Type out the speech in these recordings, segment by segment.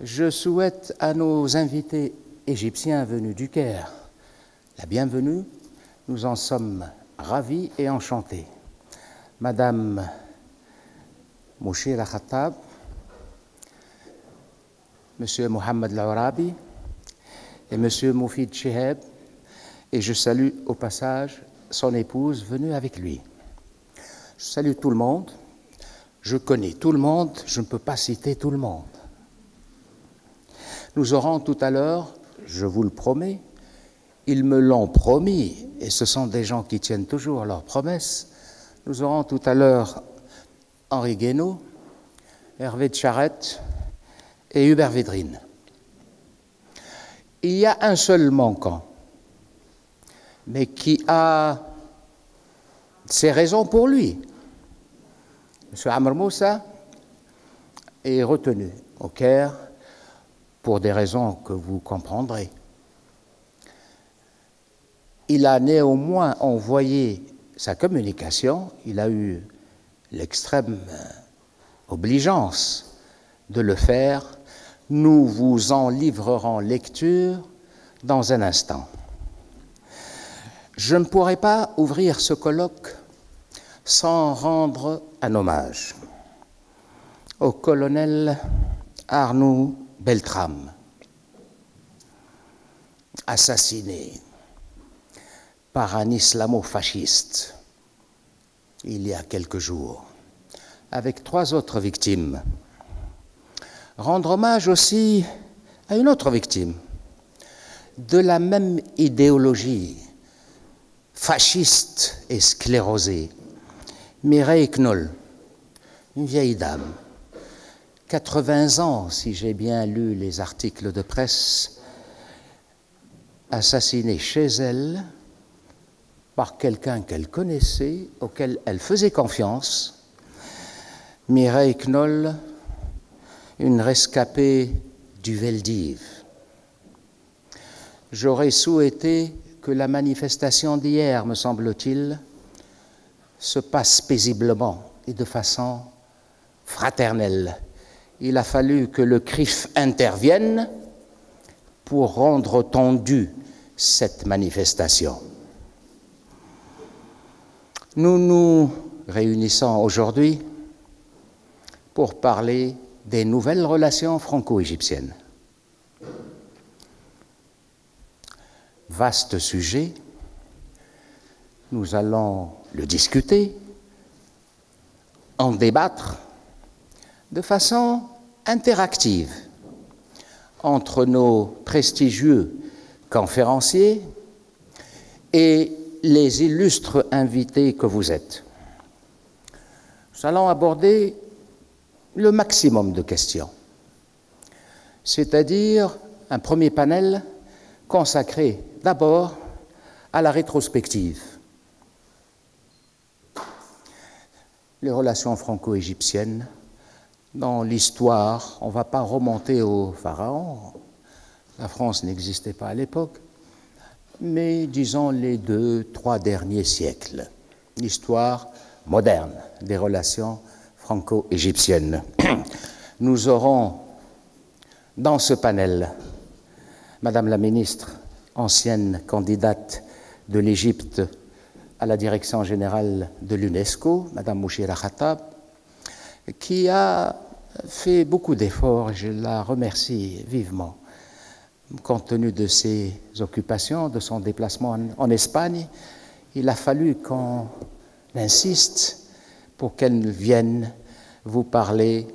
Je souhaite à nos invités égyptiens venus du Caire la bienvenue. Nous en sommes ravis et enchantés. Madame Mouchira Khattab, Monsieur Mohamed Laourabi et Monsieur Moufid Cheheb, et je salue au passage son épouse venue avec lui. Je salue tout le monde, je connais tout le monde, je ne peux pas citer tout le monde. Nous aurons tout à l'heure, je vous le promets, ils me l'ont promis, et ce sont des gens qui tiennent toujours leurs promesses, nous aurons tout à l'heure Henri Guénaud, Hervé de Charette et Hubert Védrine. Il y a un seul manquant, mais qui a ses raisons pour lui. M. Amr Moussa est retenu au Caire pour des raisons que vous comprendrez. Il a néanmoins envoyé sa communication, il a eu l'extrême obligeance de le faire. Nous vous en livrerons lecture dans un instant. Je ne pourrai pas ouvrir ce colloque sans rendre un hommage au colonel Arnoux Beltrame, assassiné par un islamo-fasciste il y a quelques jours, avec 3 autres victimes. Rendre hommage aussi à une autre victime de la même idéologie fasciste et sclérosée, Mireille Knoll, une vieille dame, 80 ans si j'ai bien lu les articles de presse, assassinée chez elle par quelqu'un qu'elle connaissait, auquel elle faisait confiance. Mireille Knoll, une rescapée du Veldiv. J'aurais souhaité que la manifestation d'hier, me semble-t-il, se passe paisiblement et de façon fraternelle. Il a fallu que le CRIF intervienne pour rendre tendue cette manifestation. Nous nous réunissons aujourd'hui pour parler des nouvelles relations franco-égyptiennes. Vaste sujet, nous allons le discuter, en débattre de façon interactive entre nos prestigieux conférenciers et les illustres invités que vous êtes. Nous allons aborder le maximum de questions, c'est-à-dire un premier panel consacré d'abord à la rétrospective. Les relations franco-égyptiennes, dans l'histoire, on ne va pas remonter au pharaon, la France n'existait pas à l'époque, mais disons les 2-3 derniers siècles, l'histoire moderne des relations franco-égyptiennes. Nous aurons dans ce panel Madame la ministre, ancienne candidate de l'Égypte à la direction générale de l'UNESCO, Madame Mouchira Khattab, qui a fait beaucoup d'efforts, et je la remercie vivement, compte tenu de ses occupations, de son déplacement en Espagne. Il a fallu qu'on insiste pour qu'elle vienne vous parler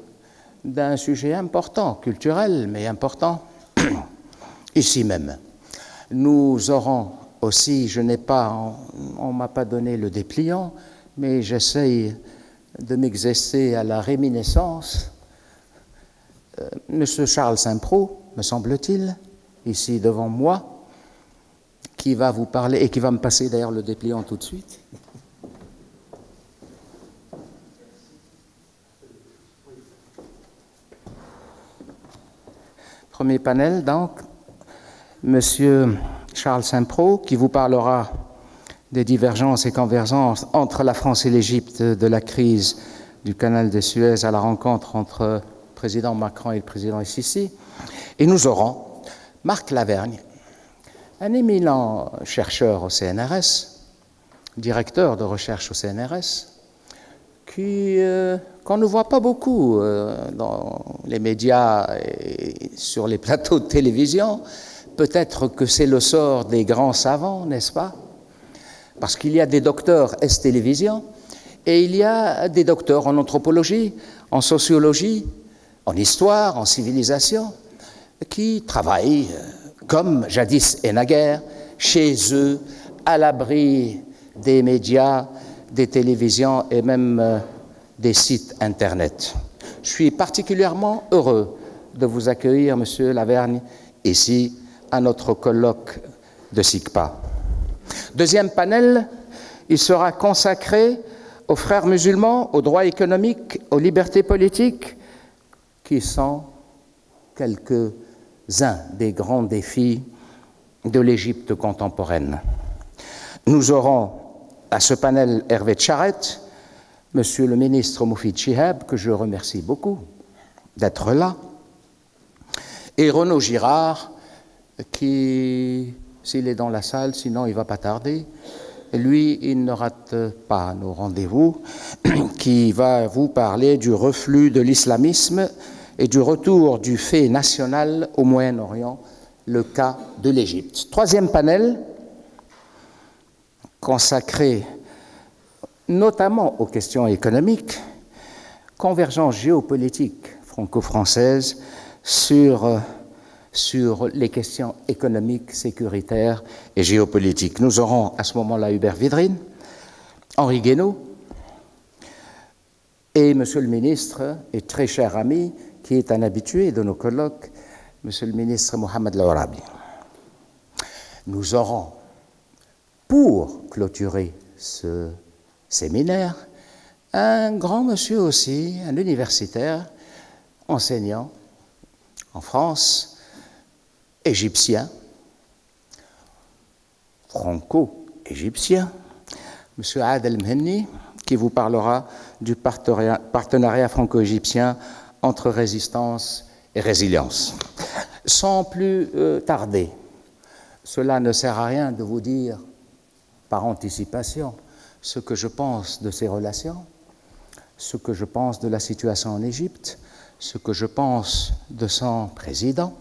d'un sujet important, culturel, mais important, ici même. Nous aurons aussi, on ne m'a pas donné le dépliant, mais j'essaye de m'exercer à la réminiscence. Monsieur Charles Saint-Pro, me semble-t-il, ici devant moi, qui va vous parler, et qui va me passer d'ailleurs le dépliant tout de suite. Premier panel, donc, Monsieur Charles Saint-Pro, qui vous parlera des divergences et convergences entre la France et l'Égypte, de la crise du canal de Suez à la rencontre entre président Macron et le président Sissi. Et nous aurons Marc Lavergne, un éminent chercheur au CNRS, directeur de recherche au CNRS, qu'on ne voit pas beaucoup dans les médias et sur les plateaux de télévision. Peut-être que c'est le sort des grands savants, n'est-ce pas? Parce qu'il y a des docteurs S-Télévision et il y a des docteurs en anthropologie, en sociologie, en histoire, en civilisation, qui travaillent comme jadis et naguère, chez eux, à l'abri des médias, des télévisions et même des sites Internet. Je suis particulièrement heureux de vous accueillir, Monsieur Lavergne, ici, à notre colloque de SICPA. Deuxième panel, il sera consacré aux frères musulmans, aux droits économiques, aux libertés politiques, qui sont quelques-uns des grands défis de l'Égypte contemporaine. Nous aurons à ce panel Hervé Tcharet, Monsieur le ministre Moufid Chihab, que je remercie beaucoup d'être là, et Renaud Girard, qui, s'il est dans la salle, sinon il ne va pas tarder, lui, il ne rate pas nos rendez-vous, qui va vous parler du reflux de l'islamisme et du retour du fait national au Moyen-Orient, le cas de l'Égypte. Troisième panel, consacré notamment aux questions économiques, convergence géopolitique franco-française sur les questions économiques, sécuritaires et géopolitiques. Nous aurons à ce moment-là Hubert Védrine, Henri Guénaud et Monsieur le ministre et très cher ami, qui est un habitué de nos colloques, Monsieur le ministre Mohamed Laourabi. Nous aurons, pour clôturer ce séminaire, un grand monsieur aussi, un universitaire, enseignant en France, égyptien, franco-égyptien, M. Adel Mhenni, qui vous parlera du partenariat franco-égyptien entre résistance et résilience. Sans plus tarder, cela ne sert à rien de vous dire par anticipation ce que je pense de ces relations, ce que je pense de la situation en Égypte, ce que je pense de son président.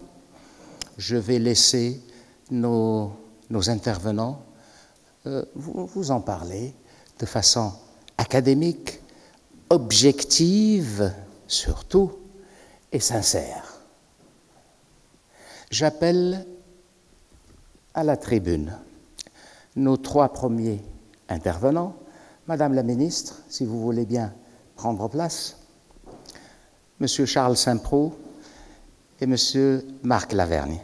Je vais laisser nos intervenants vous en parler de façon académique, objective surtout, et sincère. J'appelle à la tribune nos trois premiers intervenants. Madame la ministre, si vous voulez bien prendre place, Monsieur Charles Saint-Preux et Monsieur Marc Lavergne.